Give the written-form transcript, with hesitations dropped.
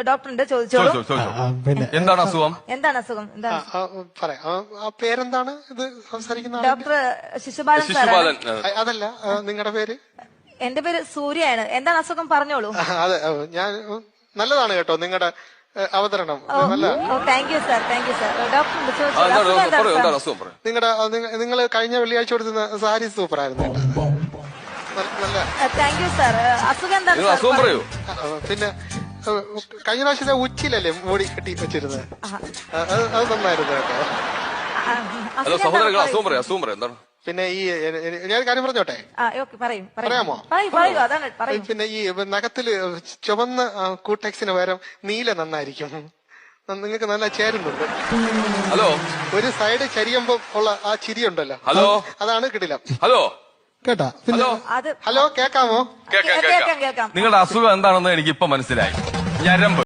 ഡോക്ടറുണ്ട്, ചോദിച്ചോളൂ. പിന്നെ എന്താണ് അസുഖം? എന്താണ് അസുഖം? എന്താണ്? പറയാം. ആ പേരെന്താണ് ഇത് സംസാരിക്കുന്ന ഡോക്ടർ ശിശുപാലൻ സാറാണ്. ശിശുപാലൻ. അതല്ല, നിങ്ങളുടെ പേര്? എന്റെ പേര് സൂര്യയാണ്. എന്താണ് അസുഖം പറഞ്ഞോളൂ. അതെ, ഞാൻ നല്ലതാണ് കേട്ടോ നിങ്ങളുടെ അവതരണം. നല്ല thank you sir, thank you sir. ഡോക്ടറുണ്ട്, ചോദിച്ചോളൂ. എന്താണ് അസുഖം? നിങ്ങൾ കഴിഞ്ഞ വെള്ളിയാഴ്ച കൊടുത്തുന്ന സാരി സൂപ്പർ ആയിരുന്നു കേട്ടോ. നല്ല താങ്ക് യു സാർ. അസുഖം എന്താണ് സാർ? അസുഖം പറയൂ. പിന്നെ കഴിഞ്ഞ പ്രാവശ്യത്തെ ഉച്ചിലല്ലേ മോടി കെട്ടി വെച്ചിരുന്നത്, അത് നന്നായിരുന്നു കേട്ടോ. ഹലോ സഹോദരങ്ങൾ, അസുഖം പറയാം, അസുഖം പറയാം. എന്താണ്? പിന്നെ ഈ ഞാൻ കാര്യം പറഞ്ഞോട്ടെ? പറയാമോ? പിന്നെ ഈ നഖത്തില് ചുവന്ന കൂട്ടെക്സിന് പകരം നീല നന്നായിരിക്കും. നിങ്ങൾക്ക് നല്ല ചേരുന്നുണ്ട്. ഹലോ, ഒരു സൈഡ് ചരിയുമ്പോ ഉള്ള ആ ചിരി ഉണ്ടല്ലോ, ഹലോ, അതാണ് കിടിലം. ഹലോ കേട്ടാ? അത് ഹലോ, കേക്കാമോ? കേൾക്കാം. നിങ്ങളുടെ അസുഖം എന്താണെന്ന് എനിക്ക് ഇപ്പൊ മനസ്സിലായി. ഞരമ്പ്.